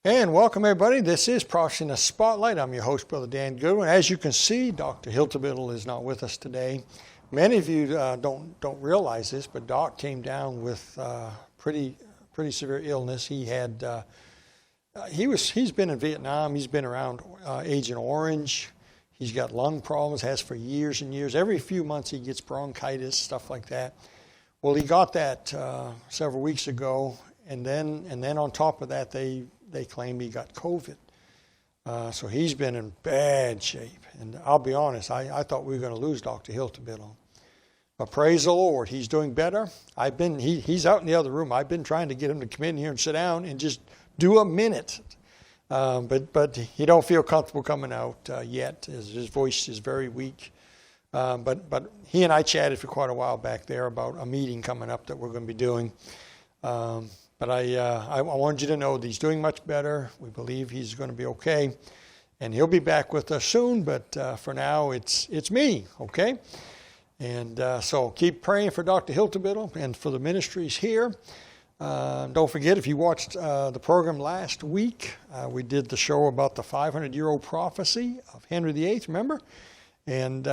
And welcome everybody. This is Prophecy in the Spotlight. I'm your host, Brother Dan Goodwin. As you can see, Dr. Hiltebittle is not with us today. Many of you don't realize this, but Doc came down with pretty severe illness. He's been in Vietnam. He's been around Agent Orange. He's got lung problems, has for years and years. Every few months he gets bronchitis, stuff like that. Well, he got that several weeks ago, and then on top of that, they claim he got COVID. So he's been in bad shape. And I'll be honest, I thought we were going to lose Dr. Hiltebittle. But praise the Lord, he's doing better. He's out in the other room. I've been trying to get him to come in here and sit down and just do a minute. But he don't feel comfortable coming out yet. His voice is very weak. But he and I chatted for quite a while back there about a meeting coming up that we're going to be doing. But I wanted you to know that he's doing much better. We believe he's going to be okay. And he'll be back with us soon, but for now it's me, okay? And so keep praying for Dr. Hiltebittle and for the ministries here. Don't forget, if you watched the program last week, we did the show about the 500-year-old prophecy of Henry VIII, remember? And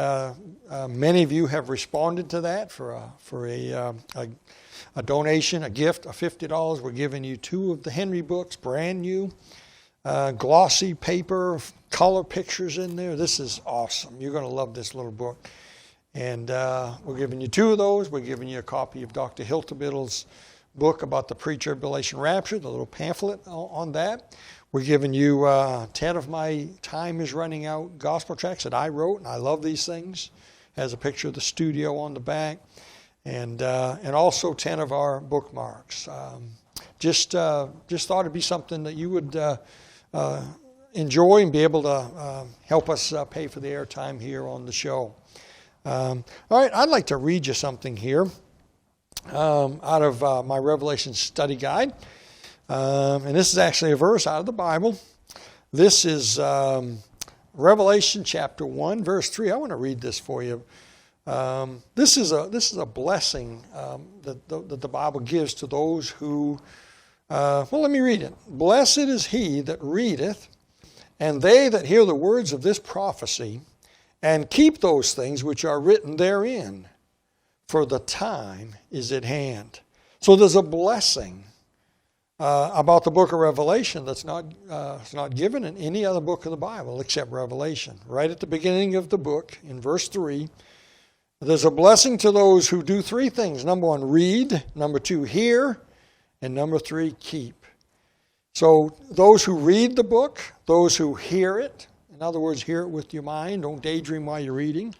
many of you have responded to that for a donation, a gift of $50. We're giving you 2 of the Henry books, brand new, glossy paper, color pictures in there. This is awesome. You're going to love this little book. And we're giving you 2 of those. We're giving you a copy of Dr. Hiltebittle's book about the pre-tribulation rapture, the little pamphlet on that. We're giving you 10 of my Time is Running Out gospel tracts that I wrote, and I love these things. Has a picture of the studio on the back. And also 10 of our bookmarks. Just thought it'd be something that you would enjoy and be able to help us pay for the airtime here on the show. All right, I'd like to read you something here out of my Revelation study guide. And this is actually a verse out of the Bible. This is Revelation chapter 1, verse 3. I want to read this for you. This is a blessing that the Bible gives to those who, well, let me read it. Blessed is he that readeth, and they that hear the words of this prophecy, and keep those things which are written therein, for the time is at hand. So there's a blessing about the book of Revelation that's not given in any other book of the Bible except Revelation. Right at the beginning of the book, in verse 3, there's a blessing to those who do 3 things. Number 1, read. Number 2, hear. And number 3, keep. So those who read the book, those who hear it, in other words, hear it with your mind, don't daydream while you're reading,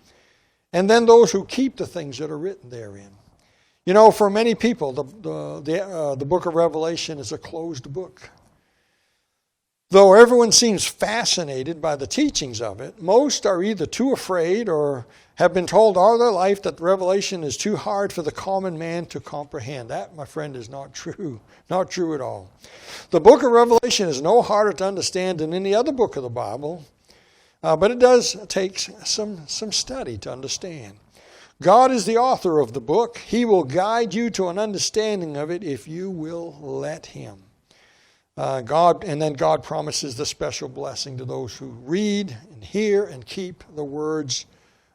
and then those who keep the things that are written therein. You know, for many people, the book of Revelation is a closed book. Though everyone seems fascinated by the teachings of it, most are either too afraid or have been told all their life that Revelation is too hard for the common man to comprehend. That, my friend, is not true. Not true at all. The book of Revelation is no harder to understand than any other book of the Bible, but it does take some study to understand. God is the author of the book. He will guide you to an understanding of it if you will let him. God promises the special blessing to those who read and hear and keep the words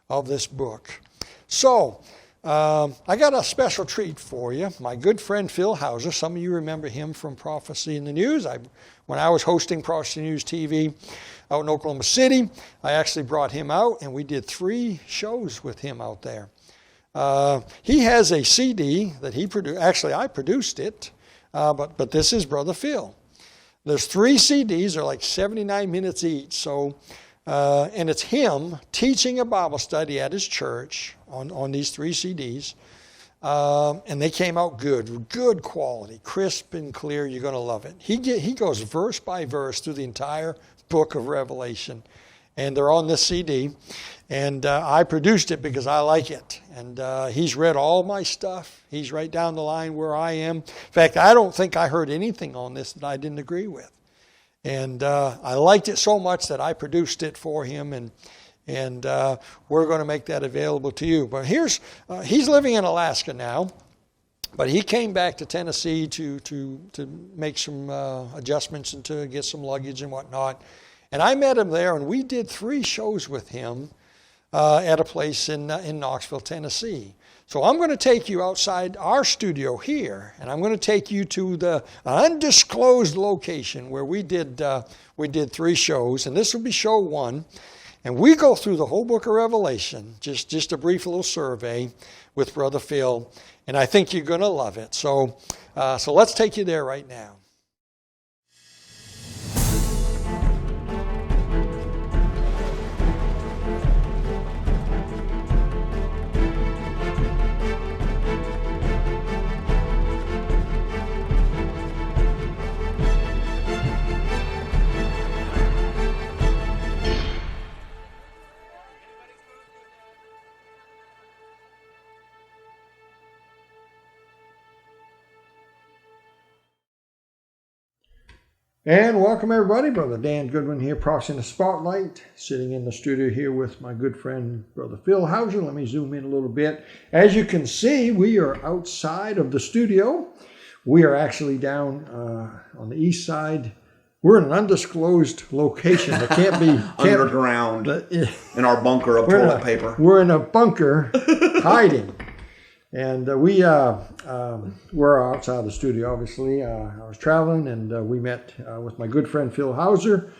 of this book. So, I got a special treat for you. My good friend Phil Hauser, some of you remember him from Prophecy in the News. When I was hosting Prophecy News TV out in Oklahoma City, I actually brought him out and we did 3 shows with him out there. He has a CD that he produced. Actually, I produced it, but this is Brother Phil. There's 3 CDs. They're like 79 minutes each. So, and it's him teaching a Bible study at his church on these 3 CDs. And they came out good quality, crisp and clear. You're going to love it. He goes verse by verse through the entire book of Revelation. And they're on this CD. And I produced it because I like it. And he's read all my stuff. He's right down the line where I am. In fact, I don't think I heard anything on this that I didn't agree with. And I liked it so much that I produced it for him. And we're going to make that available to you. But he's living in Alaska now. But he came back to Tennessee to make some adjustments and to get some luggage and whatnot. And I met him there, and we did 3 shows with him at a place in Knoxville, Tennessee. So I'm going to take you outside our studio here, and I'm going to take you to the undisclosed location where we did 3 shows, and this will be show 1. And we go through the whole book of Revelation, just a brief little survey with Brother Phil, and I think you're going to love it. So let's take you there right now. And welcome everybody, Brother Dan Goodwin here, Prophecy in the Spotlight, sitting in the studio here with my good friend, Brother Phil Hauser. Let me zoom in a little bit. As you can see, we are outside of the studio. We are actually down on the east side. We're in an undisclosed location. It can't be underground in our bunker of toilet paper. We're in a bunker hiding. And we're outside the studio, obviously. I was traveling, and we met with my good friend Phil Hauser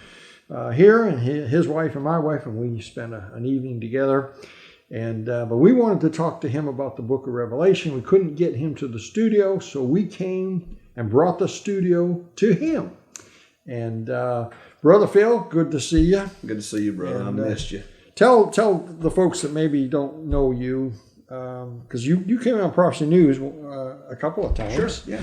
here, and his wife and my wife, and we spent an evening together. And but we wanted to talk to him about the book of Revelation. We couldn't get him to the studio, so we came and brought the studio to him. And Brother Phil, good to see you. Good to see you, brother. And, I missed you. Tell the folks that maybe don't know you, because you came on Prophecy News a couple of times. Sure, yeah.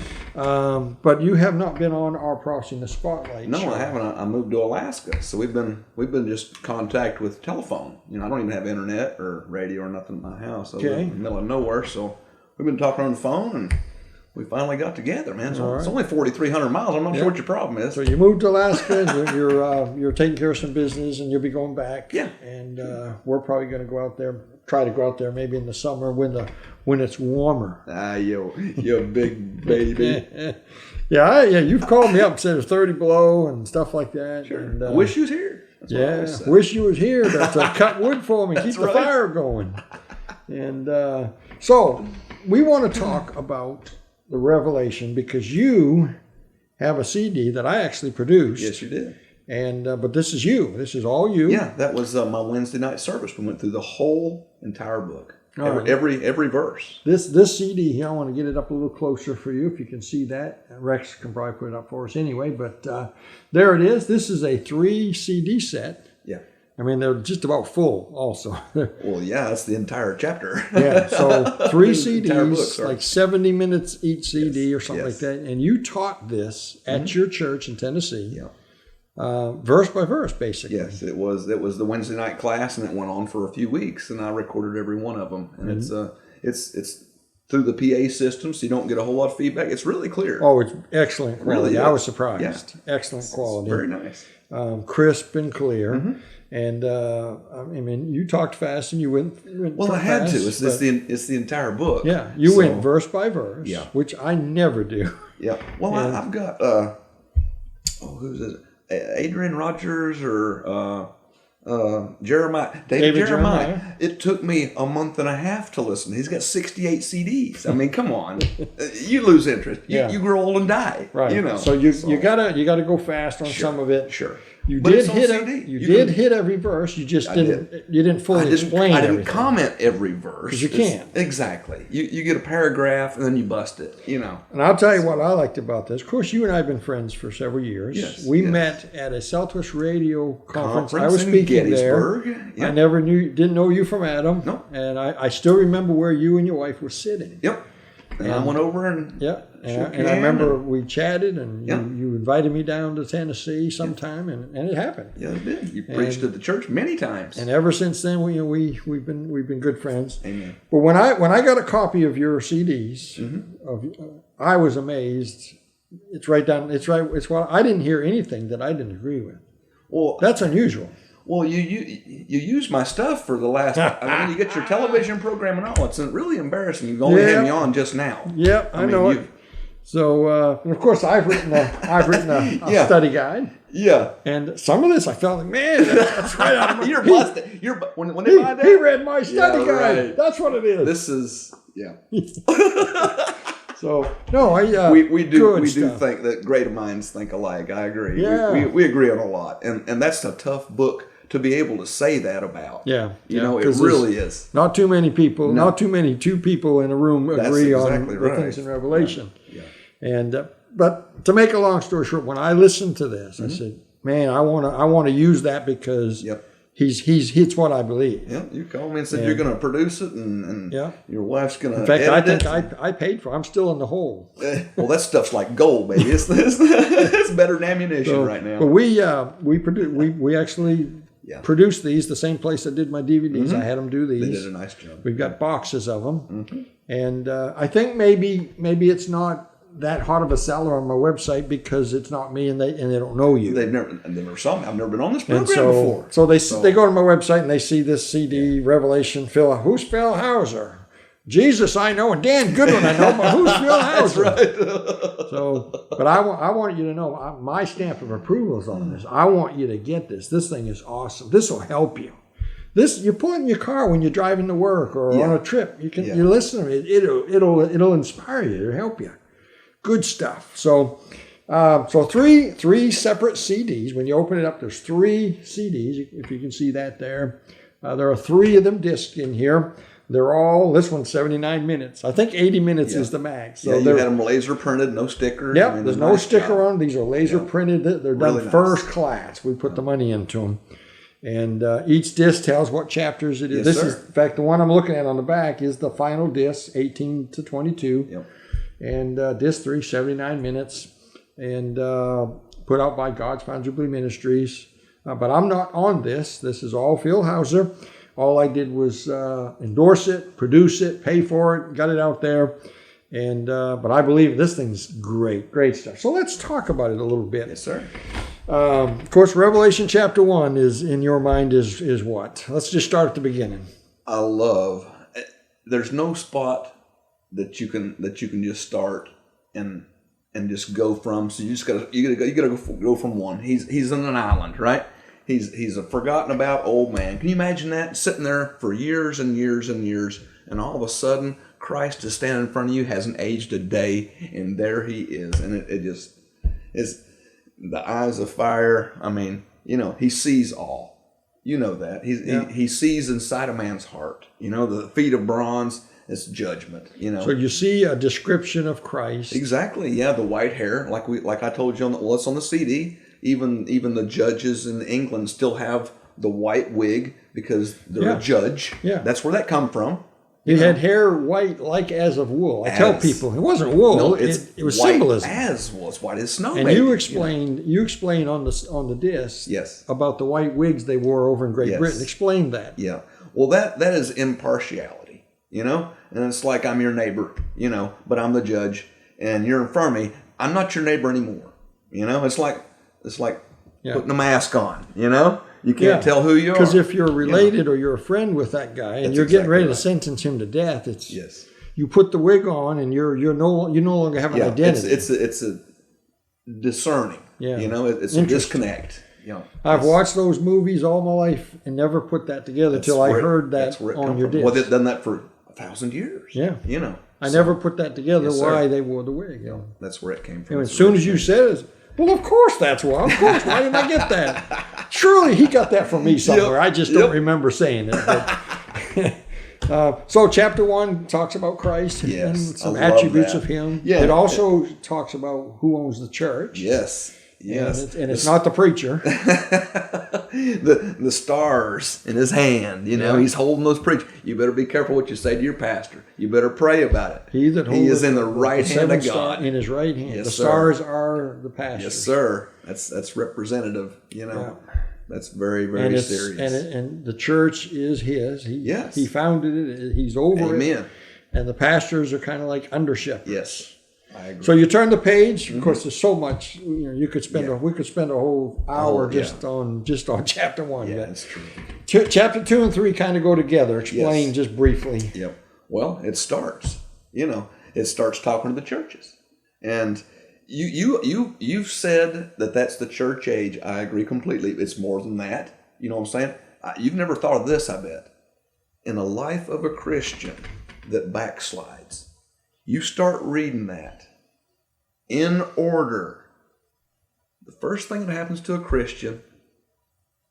But you have not been on our Prophecy in the Spotlight No, show. I haven't. I moved to Alaska, so we've been just contact with telephone. You know, I don't even have internet or radio or nothing in my house. I live in the middle of nowhere, so we've been talking on the phone, and we finally got together, man. So It's only 4,300 miles. I'm not sure what your problem is. So you moved to Alaska, and you're taking care of some business, and you'll be going back. Yeah. And we're probably going to go out there. Try to go out there maybe in the summer when it's warmer. You're a big baby. Yeah. You've called me up and said it's 30 below and stuff like that. Sure. And, I wish you was here. That's wish you was here to cut wood for me, keep the fire going. And so we want to talk about the Revelation because you have a CD that I actually produced. Yes, you did. And but this is you. This is all you. Yeah, that was my Wednesday night service. We went through the whole entire book, every verse. This CD here, I want to get it up a little closer for you if you can see that. Rex can probably put it up for us anyway. But there it is. This is a 3 CD set. Yeah. I mean, they're just about full also. Well, yeah, that's the entire chapter. Yeah, so 3 CDs, like 70 minutes each CD or something like that. And you taught this at your church in Tennessee. Yeah. Verse by verse, basically. Yes, it was the Wednesday night class, and it went on for a few weeks, and I recorded every one of them. And it's through the PA system, so you don't get a whole lot of feedback. It's really clear. Oh, it's excellent quality. Really, I was surprised. Yeah. Excellent quality. It's very nice. Crisp and clear. Mm-hmm. And I mean, you talked fast, and you went well, I had fast, to. It's the entire book. Yeah, you went verse by verse. Yeah. Which I never do. Yeah. Well, I've got who's it? Adrian Rogers or Jeremiah. David Jeremiah. It took me a month and a half to listen. He's got 68 CDs. I mean, come on. You lose interest. You grow old and die. Right. You know. So you gotta go fast on some of it. Sure. You did hit every verse. You just didn't fully explain everything. I didn't comment every verse. Because you can't. Exactly. You get a paragraph and then you bust it, you know. And I'll tell you what I liked about this. Of course, you and I have been friends for several years. Yes, we met at a Southwest Radio conference. I was in speaking Gettysburg. there. Yep. I didn't know you from Adam. No. And I still remember where you and your wife were sitting. Yep. And I went over and and I remember we chatted, and you invited me down to Tennessee sometime, and it happened. Yeah, it did. You preached at the church many times, and ever since then we've been good friends. Amen. But when I got a copy of your CDs, I was amazed. It's right down. It's what I didn't hear anything that I didn't agree with. Well, that's unusual. well, you use my stuff for the last. I mean, you get your television program and all. It's really embarrassing. You've only had me on just now. Yeah, I know it. So, and of course, I've written a study guide. Yeah. And some of this, I felt like, man, that's right out of my... You're busted. When they buy that? He read my study guide. Right. That's what it is. This is, So, no, we do think that greater minds think alike. I agree. Yeah. We agree on a lot. And that's a tough book to be able to say that about. Yeah. You know, it really is. Not too many people, two people in a room agree on the things in Revelation. Right. Yeah. And but to make a long story short, when I listened to this, I said, "Man, I want to use that because it's what I believe." Yeah, you called me and said you're going to produce it, and your wife's going to. In fact, I think I paid for it. I'm still in the hole. Well, that stuff's like gold, baby. It's better than ammunition right now. But we actually produced these the same place that did my DVDs. I had them do these. They did a nice job. We've got boxes of them, and I think maybe it's not that hot of a seller on my website because it's not me and they don't know you. They've never saw me. I've never been on this program before. So they go to my website and they see this CD, Rvelation. Who's Phil Hauser? Jesus, I know, and Dan Goodwin, I know, but who's Phil Hauser? That's right. But I want you to know my stamp of approval is on this. I want you to get this. This thing is awesome. This will help you. This you put in your car when you're driving to work or on a trip. You listen to it. It'll inspire you. It'll help you. Good stuff. So three separate CDs. When you open it up, there's 3 CDs. If you can see that there. There are 3 of them discs in here. They're all, this one's 79 minutes. I think 80 minutes is the max. So you had them laser printed, no sticker. Yep, there's no sticker on them. These are laser printed. They're done first class. We put the money into them. And each disc tells what chapters it is. This is, in fact, the one I'm looking at on the back is the final disc, 18 to 22. Yep. And disc 3, 79 minutes. And put out by God's Found Jubilee Ministries. But I'm not on this. This is all Phil Hauser. All I did was endorse it, produce it, pay for it, got it out there. And but I believe this thing's great stuff. So let's talk about it a little bit. Yes, sir. Of course, Revelation chapter 1 is in your mind is what? Let's just start at the beginning. I love. There's no spot that you can just start and just go from. So you gotta go from one. He's on an island, right? He's a forgotten about old man. Can you imagine that? Sitting there for years and years and years, and all of a sudden Christ is standing in front of you, hasn't aged a day, and there he is. And it just is the eyes of fire. I mean, he sees all. You know that. He sees inside a man's heart. The feet of bronze, it's judgment. So you see a description of Christ. Exactly. Yeah, the white hair, like I told you it's on the CD. Even the judges in England still have the white wig because they're a judge. Yeah. That's where that come from. He had hair white like as of wool. I tell people it wasn't wool. No, it was white symbolism. As wool. It's white as snow. And you explained on the disc about the white wigs they wore over in Great Britain. Explain that. Yeah. Well, that is impartiality, and it's like I'm your neighbor, but I'm the judge and you're in front of me. I'm not your neighbor anymore. It's like putting a mask on, You can't tell who you are. Because if you're related or you're a friend with that guy and you're getting ready to sentence him to death, you put the wig on and you no longer have an identity. It's a discerning. Yeah. It's a disconnect. I've watched those movies all my life and never put that together until I heard that on your disc. Well, they've done that for 1,000 years. Yeah. I never put that together why they wore the wig. That's where it came from. And as soon as you said it, well, of course that's why. Of course. Why didn't I get that? Surely he got that from me somewhere. I just don't remember saying it. So chapter 1 talks about Christ and some attributes of him. Yeah. It also talks about who owns the church. Yes. And it's not the preacher. the stars in his hand, he's holding those preachers. You better be careful what you say to your pastor. You better pray about it. He is in the right hand of God. In his right hand. The stars are the pastors. Yes, sir. That's representative, That's very, very serious. And the church is his. He founded it. He's over it. Amen. And the pastors are kind of like under shepherds. Yes. I agree. So you turn the page. Of course, there's so much. You could spend we could spend a whole hour just on chapter 1. Yeah, that's true. Chapter 2 and 3 kind of go together. Explain just briefly. Yep. Well, it starts. It starts talking to the churches, and you've said that that's the church age. I agree completely. It's more than that. You know what I'm saying? You've never thought of this, I bet. In the life of a Christian that backslides, you start reading that in order. The first thing that happens to a Christian,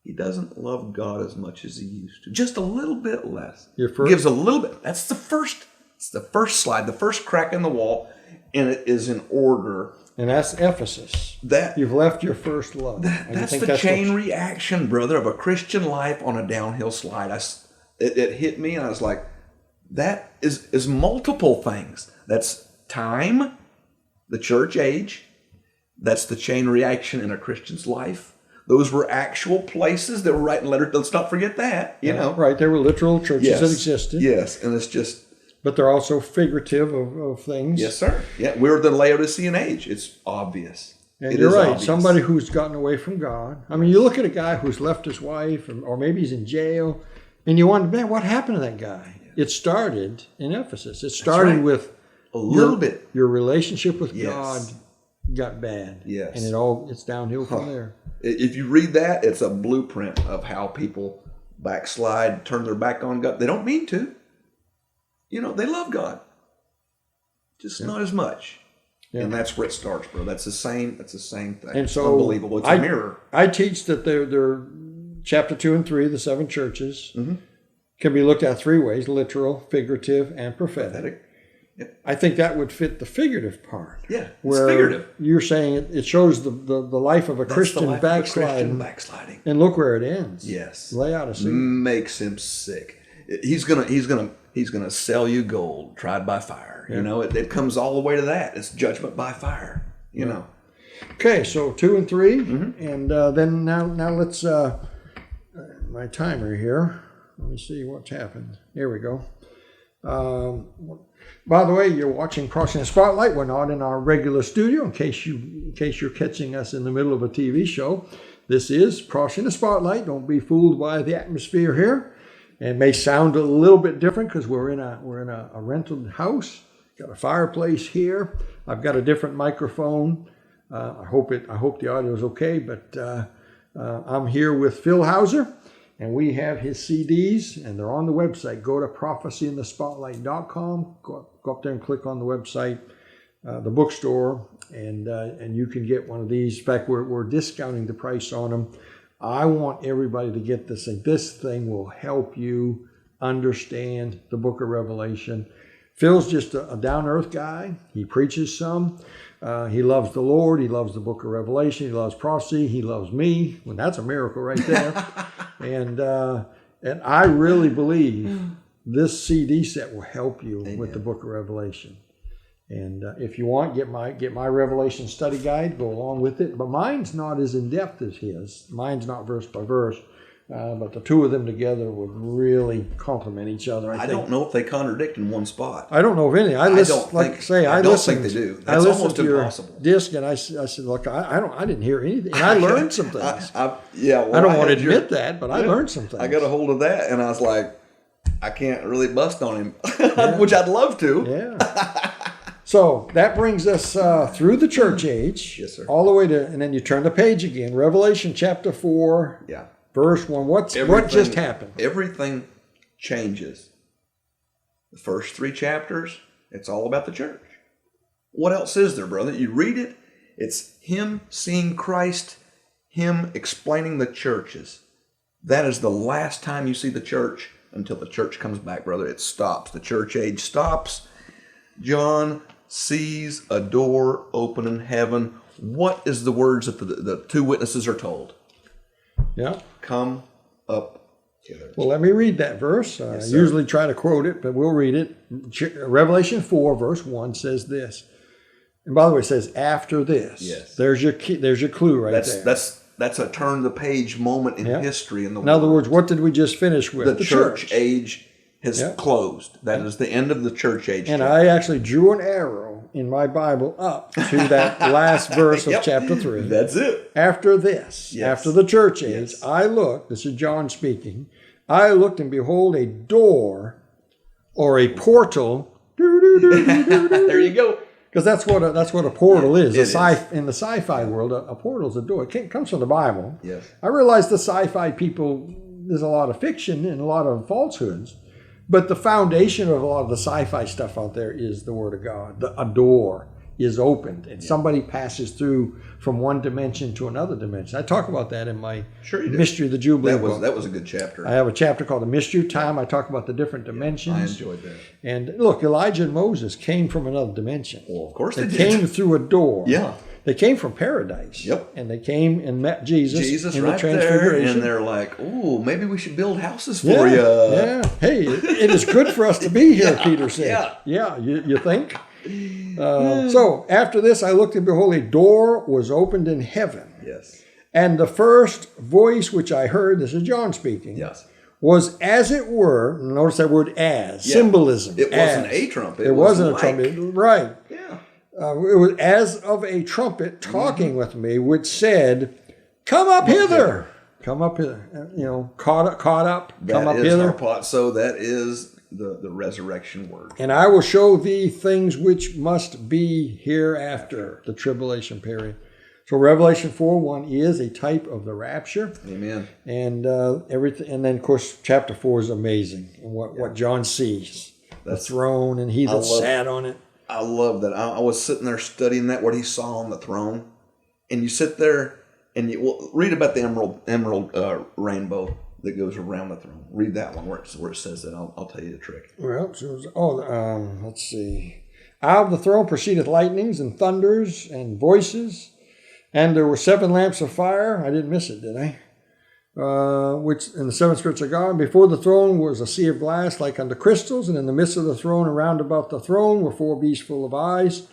he doesn't love God as much as he used to. Just a little bit less. Gives a little bit. It's the first slide, the first crack in the wall, and it is in order. And that's Ephesus. You've left your first love. That's the chain reaction, brother, of a Christian life on a downhill slide. It hit me, and I was like, that is multiple things. That's time, the church age. That's the chain reaction in a Christian's life. Those were actual places that were writing letters. Let's not forget that, you know. Right, there were literal churches that existed. Yes, and it's just... But they're also figurative of things. Yes, sir. Yeah, we're the Laodicean age. It's obvious. And you're right. Obvious. Somebody who's gotten away from God. I mean, you look at a guy who's left his wife, or maybe he's in jail, and you wonder, man, what happened to that guy? Yeah. It started in Ephesus. It started with a little bit. Your relationship with God got bad. Yes. And it's downhill from there. If you read that, it's a blueprint of how people backslide, turn their back on God. They don't mean to. They love God, just not as much. Yeah. And that's where it starts, bro. That's the same thing. And so unbelievable. It's a mirror. I teach that they're chapter 2 and 3, the 7 churches, can be looked at 3 ways: literal, figurative, and prophetic. Yep. I think that would fit the figurative part. Yeah, it's figurative. You're saying it shows the life of a Christian backsliding. And look where it ends. Yes. Lay out a scene. Makes him sick. He's gonna sell you gold tried by fire. Yeah. It comes all the way to that. It's judgment by fire. Okay, so 2 and 3, and then now let's my timer here. Let me see what's happened. Here we go. By the way, you're watching Crossing the Spotlight. We're not in our regular studio. In case you're catching us in the middle of a TV show, this is Crossing the Spotlight. Don't be fooled by the atmosphere here. It may sound a little bit different because we're in a rented house. Got a fireplace here. I've got a different microphone. I hope the audio is okay. But I'm here with Phil Hauser, and we have his CDs, and they're on the website. Go to prophecyinthespotlight.com. Go up there and click on the website, the bookstore, and you can get one of these. In fact, we're discounting the price on them. I want everybody to get this thing. This thing will help you understand the book of Revelation. Phil's just a down-to-earth guy. He preaches some. He loves the Lord. He loves the book of Revelation. He loves prophecy. He loves me. Well, that's a miracle right there. and I really believe this CD set will help you with the book of Revelation. And if you want, get my Revelation study guide, go along with it. But mine's not as in-depth as his. Mine's not verse by verse. But the two of them together would really complement each other. I think. Don't know if they contradict in one spot. I don't know if any. I don't think they do. That's almost impossible. Disc, and I said, look, I didn't hear anything. And I learned some things. I don't want to admit that, but I learned some things. I got a hold of that, and I was like, I can't really bust on him, which I'd love to. Yeah. So that brings us through the church age, yes, sir. All the way to, and then you turn the page again. Revelation chapter 4, verse 1. What just happened? Everything changes. The first 3 chapters, it's all about the church. What else is there, brother? You read it, it's him seeing Christ, him explaining the churches. That is the last time you see the church until the church comes back, brother. It stops. The church age stops. John sees a door open in heaven. What is the words that the 2 witnesses are told? Yeah. Come up hither. Well, let me read that verse. I usually try to quote it, but we'll read it. Revelation 4, verse 1 says this. And by the way, it says after this. Yes. There's your clue right there. That's a turn the page moment in history in the world. In other words, what did we just finish with? The church age has closed. That is the end of the church age. And I actually drew an arrow in my Bible up to that last verse of Yep. chapter 3. That's it. After this, Yes. after the church age, Yes. I looked, this is John speaking, I looked and behold a door or a portal. There you go. Because that's what a portal is. It is. In the sci-fi world, a portal is a door. It comes from the Bible. Yes. I realize the sci-fi people, there's a lot of fiction and a lot of falsehoods, but the foundation of a lot of the sci-fi stuff out there is the Word of God. A door is opened, and somebody passes through from one dimension to another dimension. I talk about that in my Sure you do. Mystery of the Jubilee book. That was a good chapter. I have a chapter called The Mystery of Time. I talk about the different dimensions. I enjoyed that. And look, Elijah and Moses came from another dimension. Well, of course they They did. came through a door. Yeah. They came from paradise. Yep. And they came and met Jesus in right the there, Transfiguration. and they're like, "Ooh, maybe we should build houses for yeah, you." yeah. Hey, it is good for us to be here, Yeah, Peter said. yeah. Yeah, you think? So after this, I looked and behold, a door was opened in heaven. Yes. And the first voice which I heard, this is John speaking, Yes. was as it were, notice that word as, Yeah. symbolism. It wasn't as. a trumpet. It wasn't like- a trumpet, right. Yeah. It was as of a trumpet talking with me, which said, "Come up hither." Come up hither. Caught up, come up That is hither. our plot. So that is the resurrection word. And I will show thee things which must be hereafter, the tribulation period. So Revelation 4:1 is a type of the rapture. Amen. And everything, and then of course chapter 4 is amazing, and what John sees, the throne and he that sat on it. I love that. I was sitting there studying that, what he saw on the throne. And you sit there and you read about the emerald rainbow that goes around the throne. Read that one where it says that. I'll tell you the trick. Well, let's see. Out of the throne proceedeth lightnings and thunders and voices, and there were 7 lamps of fire. I didn't miss it, did I? Which in the 7 spirits of God. Before the throne was a sea of glass like unto crystals, and in the midst of the throne, around about the throne, were 4 beasts full of eyes.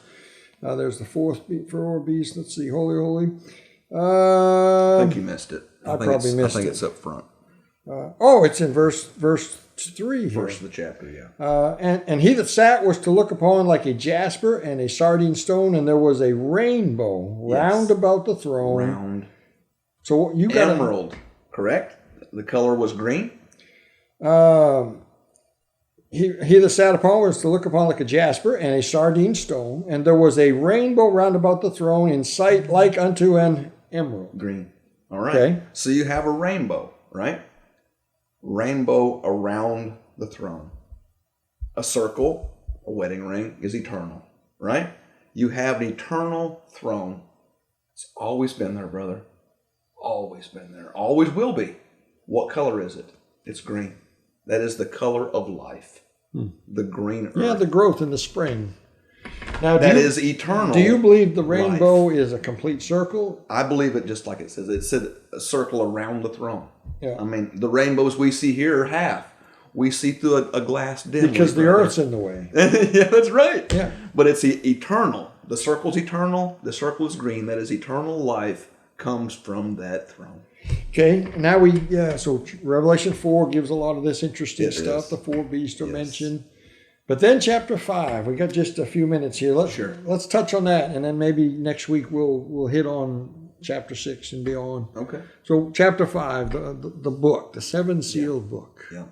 There's the four beast. Let's see, holy. I think you missed it. I probably missed I think it. it's up front. It's in verse 3 here. First of the chapter, yeah. And he that sat was to look upon like a jasper and a sardine stone, and there was a rainbow round about the throne. Round. So you got Emerald, correct? The color was green? he that sat upon was to look upon like a jasper and a sardine stone, and there was a rainbow round about the throne in sight like unto an emerald. Green. All right. Okay. So you have a rainbow, right? Rainbow around the throne. A circle, a wedding ring, is eternal, right? You have an eternal throne. It's always been there, brother. Always been there. Always will be. What color is it? It's green. That is the color of life. The green earth. Yeah, the growth in the spring. Now, that is eternal. Do you believe the rainbow is a complete circle? I believe it just like it says. It said a circle around the throne. Yeah. I mean, the rainbows we see here are half. We see through a glass dimly. Because the earth's in the way. Yeah, that's right. Yeah. But it's eternal. The circle's eternal. The circle is green. That is eternal life comes from that throne. Okay, now so Revelation 4 gives a lot of this interesting stuff. The 4 beasts are mentioned. But then chapter 5, we got just a few minutes here. Let's touch on that, and then maybe next week we'll hit on chapter 6 and beyond. Okay. So chapter 5, the book, the 7-sealed book. Yeah.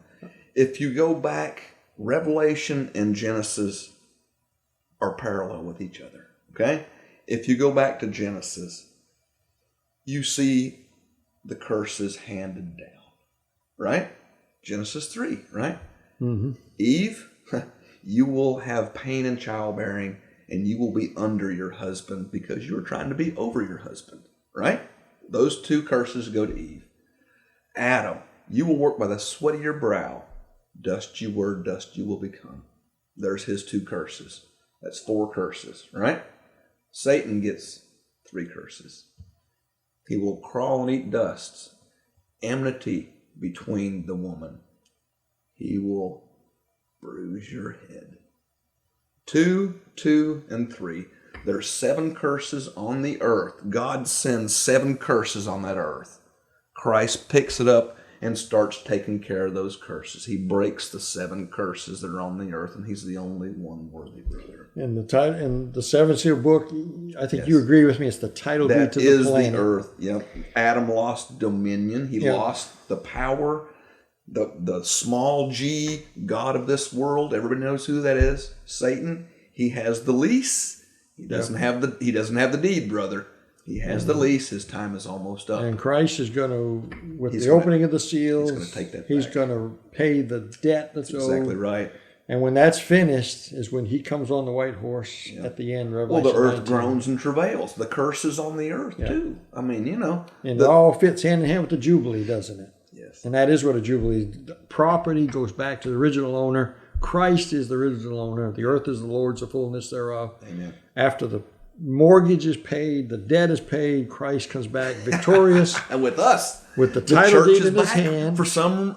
If you go back, Revelation and Genesis are parallel with each other. Okay? If you go back to Genesis, you see the curses handed down, right? Genesis 3, right? Mm-hmm. Eve, you will have pain in childbearing, and you will be under your husband because you are trying to be over your husband, right? Those 2 curses go to Eve. Adam, you will work by the sweat of your brow. Dust you were, dust you will become. There's his 2 curses. That's 4 curses, right? Satan gets 3 curses. He will crawl and eat dust. Enmity between the woman. He will bruise your head. 2, 2, and 3. There's 7 curses on the earth. God sends 7 curses on that earth. Christ picks it up and starts taking care of those curses. He breaks the 7 curses that are on the earth, and he's the only one worthy, brother. And the title, and the 7th seal book, I think Yes. you agree with me, it's the title deed That to the is planet. the earth. Yep. Adam lost dominion. He Yeah. lost the power. The small g god of this world. Everybody knows who that is. Satan. He has the lease. He doesn't have the deed, brother. He has the lease. His time is almost up. And Christ is going to, with He's the gonna- opening of the seals, he's gonna take that he's back. going to pay the debt that's Exactly owed. right. And when that's finished is when he comes on the white horse at the end, Well, Revelation the earth 19. groans and travails. The curse is on the earth too. I mean, And it all fits hand in hand with the Jubilee, doesn't it? Yes. And that is what a Jubilee is. The property goes back to the original owner. Christ is the original owner. The earth is the Lord's, the fullness thereof. Amen. After the mortgage is paid, the debt is paid, Christ comes back victorious And with us, with the title church deed is in his back hand. for some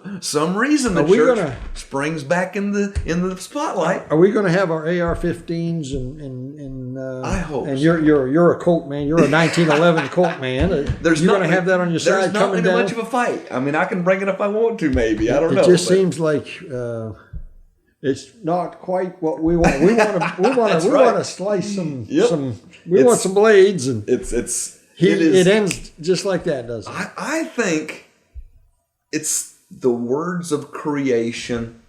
reason. The Are we church gonna- springs back in the spotlight. Are we going to have our AR-15s and I hope And so. you're a Colt man. You're a 1911 Colt man. You're going to have that on your side There's not coming really down. much of a fight. I mean, I can bring it if I want to. Maybe I don't know. It just but seems like it's not quite what we want. We want That's to right. slice some Yep. We want some blades, and it it ends just like that, doesn't it? I think it's the words of creation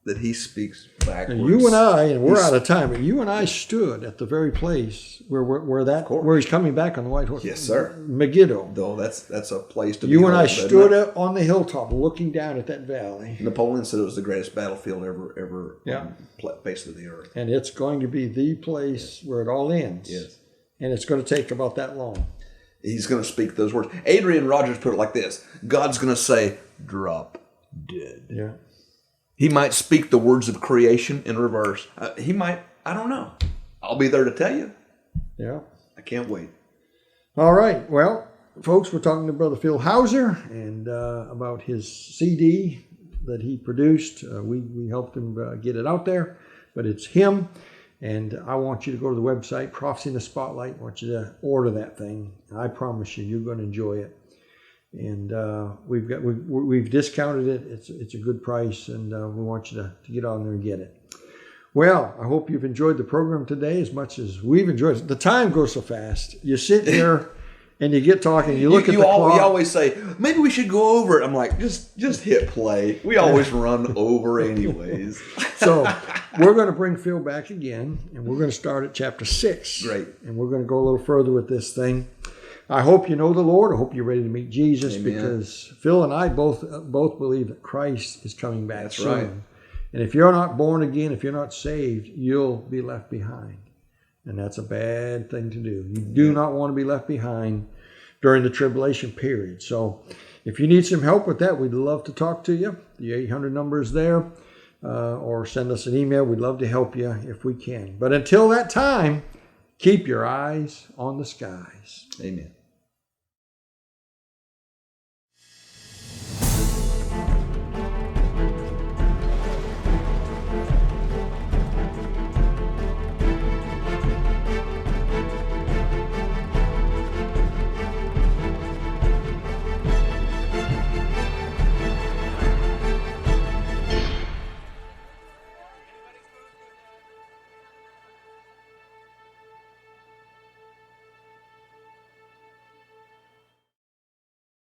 that he speaks backwards. And you and I, and we're out of time, but you and I stood at the very place where he's coming back on the white horse. Yes, sir. Megiddo. Though that's a place to be. You and I isn't stood it? up on the hilltop looking down at that valley. Napoleon said it was the greatest battlefield ever Yeah. on the face of the earth. And it's going to be the place where it all ends. Yes. And it's going to take about that long. He's going to speak those words. Adrian Rogers put it like this: God's going to say, "Drop dead." Yeah. He might speak the words of creation in reverse. He might. I don't know. I'll be there to tell you. Yeah. I can't wait. All right. Well, folks, we're talking to Brother Phil Hauser and about his CD that he produced. We helped him get it out there, but it's him. And I want you to go to the website, Prophecy in the Spotlight. I want you to order that thing. I promise you, you're going to enjoy it. And we've discounted it. It's a good price, and we want you to get on there and get it. Well, I hope you've enjoyed the program today as much as we've enjoyed it. The time goes so fast. You sit here and you get talking. You look at the clock. You always say, maybe we should go over it. I'm like, just hit play. We always run over anyways. So we're going to bring Phil back again, and we're going to start at chapter 6. Great. And we're going to go a little further with this thing. I hope you know the Lord. I hope you're ready to meet Jesus. Amen. Because Phil and I both believe that Christ is coming back That's soon. right. And if you're not born again, if you're not saved, you'll be left behind. And that's a bad thing to do. You do not want to be left behind during the tribulation period. So if you need some help with that, we'd love to talk to you. The 800 number is there. Or send us an email. We'd love to help you if we can. But until that time, keep your eyes on the skies. Amen.